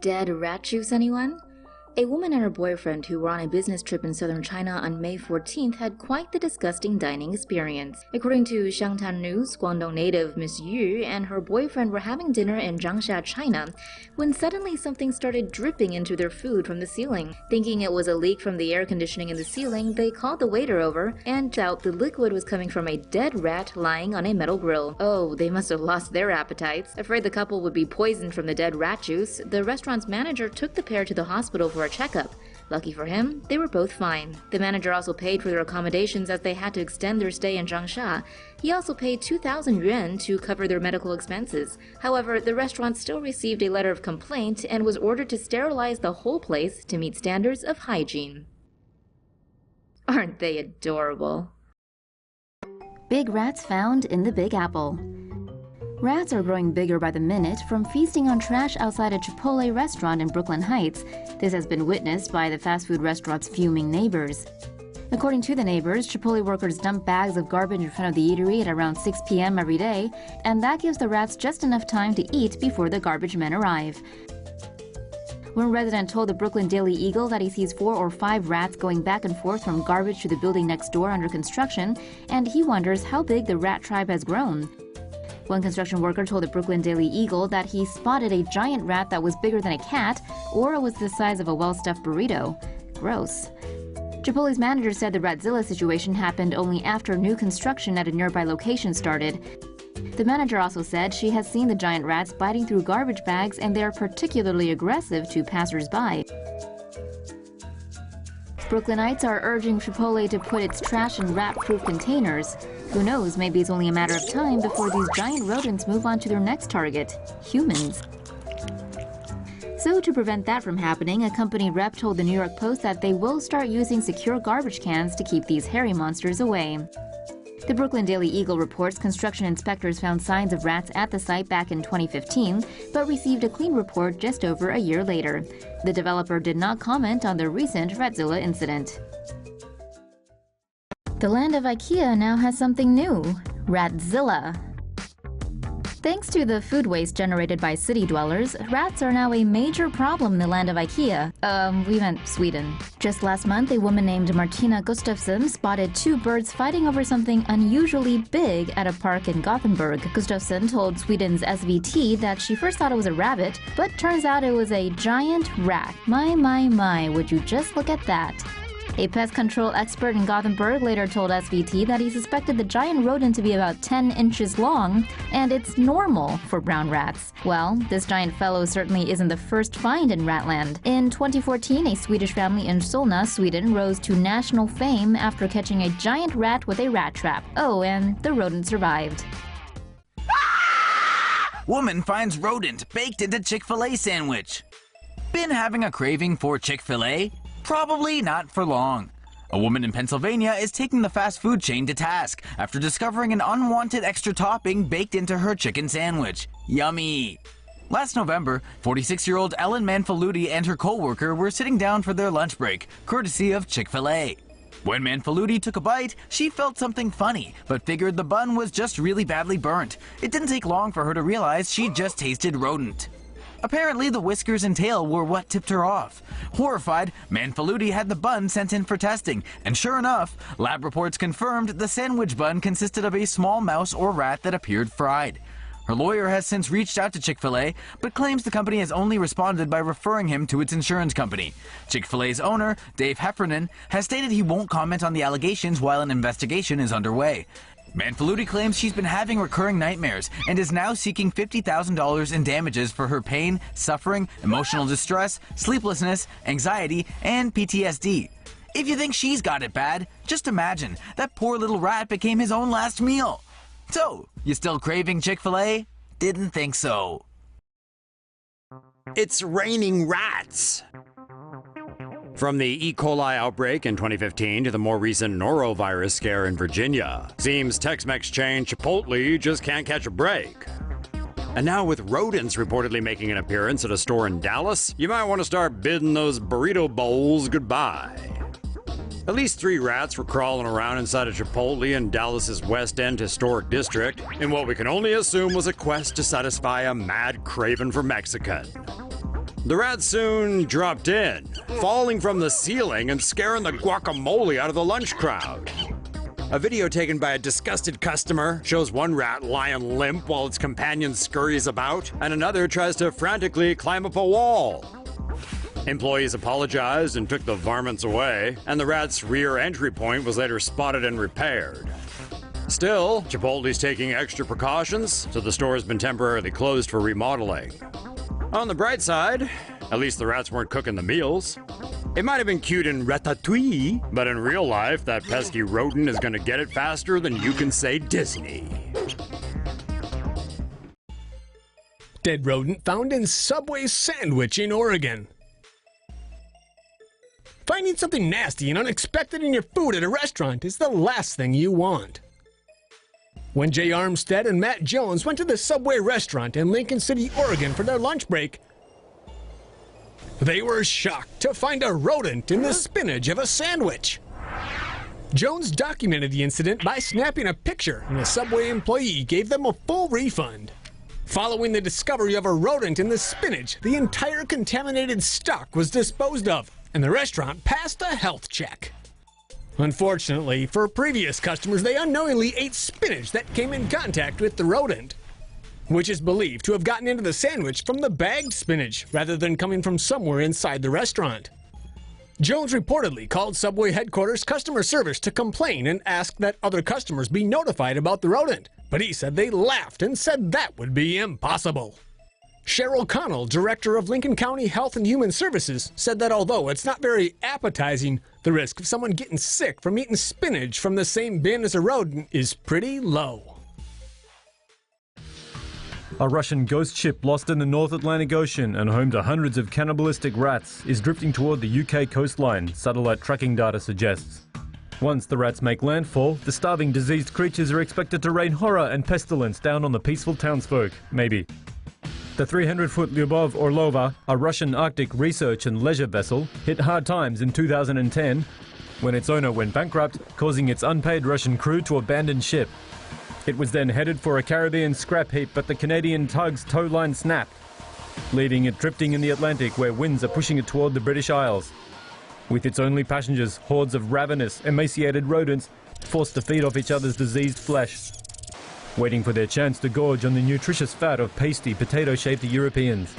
Dead rat juice, anyone? A woman and her boyfriend who were on a business trip in southern China on May 14th had quite the disgusting dining experience. According to TomoNews, Guangdong native Miss Yu and her boyfriend were having dinner in CHANGSHA, China, when suddenly something started dripping into their food from the ceiling. Thinking it was a leak from the air conditioning in the ceiling, they called the waiter over and out the liquid was coming from a dead rat lying on a metal grill. Oh, they must have lost their appetites. Afraid the couple would be poisoned from the dead rat juice, the restaurant's manager took the pair to the hospital for a checkup. Lucky for him, they were both fine. The manager also paid for their accommodations as they had to extend their stay in Changsha. He also paid 2,000 yuan to cover their medical expenses. However, the restaurant still received a letter of complaint and was ordered to sterilize the whole place to meet standards of hygiene. Aren't they adorable? Big rats found in the Big Apple. Rats are growing bigger by the minute from feasting on trash outside a Chipotle restaurant in Brooklyn Heights. This has been witnessed by the fast food restaurant's fuming neighbors. According to the neighbors, Chipotle workers dump bags of garbage in front of the eatery at around 6 p.m. every day, and that gives the rats just enough time to eat before the garbage men arrive. One resident told the Brooklyn Daily Eagle that he sees 4 or 5 rats going back and forth from garbage to the building next door under construction, and he wonders how big the rat tribe has grown. One construction worker told the Brooklyn Daily Eagle that he spotted a giant rat that was bigger than a cat, or it was the size of a well-stuffed burrito. Gross. Chipotle's manager said the Ratzilla situation happened only after new construction at a nearby location started. The manager also said she has seen the giant rats biting through garbage bags and they are particularly aggressive to passers-by. Brooklynites are urging Chipotle to put its trash in rat-proof containers. Who knows, maybe it's only a matter of time before these giant rodents move on to their next target, humans. So to prevent that from happening, a company rep told the New York Post that they will start using secure garbage cans to keep these hairy monsters away. The Brooklyn Daily Eagle reports construction inspectors found signs of rats at the site back in 2015, but received a clean report just over a year later. The developer did not comment on the recent Ratzilla incident. The land of IKEA now has something new, Ratzilla. Thanks to the food waste generated by city dwellers, rats are now a major problem in the land of IKEA. We meant Sweden. Just last month, a woman named Martina Gustafsson spotted 2 birds fighting over something unusually big at a park in Gothenburg. Gustafsson told Sweden's SVT that she first thought it was a rabbit, but turns out it was a giant rat. My, would you just look at that. A pest control expert in Gothenburg later told SVT that he suspected the giant rodent to be about 10 inches long, and it's normal for brown rats. Well, this giant fellow certainly isn't the first find in Ratland. In 2014, a Swedish family in Solna, Sweden, rose to national fame after catching a giant rat with a rat trap. Oh, and the rodent survived. Woman finds rodent baked into Chick-fil-A sandwich. Been having a craving for Chick-fil-A? Probably not for long. A woman in Pennsylvania is taking the fast food chain to task after discovering an unwanted extra topping baked into her chicken sandwich. Yummy! Last November, 46-year-old Ellen Manfaluti and her co-worker were sitting down for their lunch break, courtesy of Chick-fil-A. When Manfaluti took a bite, she felt something funny, but figured the bun was just really badly burnt. It didn't take long for her to realize she'd just tasted rodent. Apparently, the whiskers and tail were what tipped her off. Horrified, Manfaluti had the bun sent in for testing, and sure enough, lab reports confirmed the sandwich bun consisted of a small mouse or rat that appeared fried. Her lawyer has since reached out to Chick-fil-A, but claims the company has only responded by referring him to its insurance company. Chick-fil-A's owner, Dave Heffernan, has stated he won't comment on the allegations while an investigation is underway. Manfaluti claims she's been having recurring nightmares and is now seeking $50,000 in damages for her pain, suffering, emotional distress, sleeplessness, anxiety, and PTSD. If you think she's got it bad, just imagine that poor little rat became his own last meal. So, you still craving Chick-fil-A? Didn't think so. It's raining rats! From the E. coli outbreak in 2015 to the more recent norovirus scare in Virginia, seems Tex-Mex chain Chipotle just can't catch a break. And now with rodents reportedly making an appearance at a store in Dallas, you might want to start bidding those burrito bowls goodbye. At least 3 rats were crawling around inside a Chipotle in Dallas's West End historic district in what we can only assume was a quest to satisfy a mad craving for Mexican. The rats soon dropped in, falling from the ceiling and scaring the guacamole out of the lunch crowd. A video taken by a disgusted customer shows one rat lying limp while its companion scurries about, and another tries to frantically climb up a wall. Employees apologized and took the varmints away, and the rat's rear entry point was later spotted and repaired. Still, Chipotle's taking extra precautions, so the store has been temporarily closed for remodeling. On the bright side, at least the rats weren't cooking the meals. It might have been cute in Ratatouille, but in real life, that pesky rodent is gonna get it faster than you can say Disney. Dead rodent found in Subway sandwich in Oregon. Finding something nasty and unexpected in your food at a restaurant is the last thing you want. When Jay Armstead and Matt Jones went to the Subway restaurant in Lincoln City, Oregon for their lunch break, they were shocked to find a rodent in the spinach of a sandwich. Jones documented the incident by snapping a picture, and a Subway employee gave them a full refund. Following the discovery of a rodent in the spinach, the entire contaminated stock was disposed of, and the restaurant passed a health check. Unfortunately, for previous customers, they unknowingly ate spinach that came in contact with the rodent, which is believed to have gotten into the sandwich from the bagged spinach rather than coming from somewhere inside the restaurant. Jones reportedly called Subway headquarters customer service to complain and ask that other customers be notified about the rodent, but he said they laughed and said that would be impossible. Cheryl Connell, director of Lincoln County Health and Human Services, said that although it's not very appetizing, the risk of someone getting sick from eating spinach from the same bin as a rodent is pretty low. A Russian ghost ship lost in the North Atlantic Ocean and home to hundreds of cannibalistic rats is drifting toward the UK coastline, satellite tracking data suggests. Once the rats make landfall, the starving diseased creatures are expected to rain horror and pestilence down on the peaceful townsfolk, maybe. The 300-foot Lyubov Orlova, a Russian Arctic research and leisure vessel, hit hard times in 2010 when its owner went bankrupt, causing its unpaid Russian crew to abandon ship. It was then headed for a Caribbean scrap heap, but the Canadian tug's tow line snapped, leaving it drifting in the Atlantic where winds are pushing it toward the British Isles. With its only passengers, hordes of ravenous, emaciated rodents forced to feed off each other's diseased flesh, waiting for their chance to gorge on the nutritious fat of pasty, potato-shaped Europeans.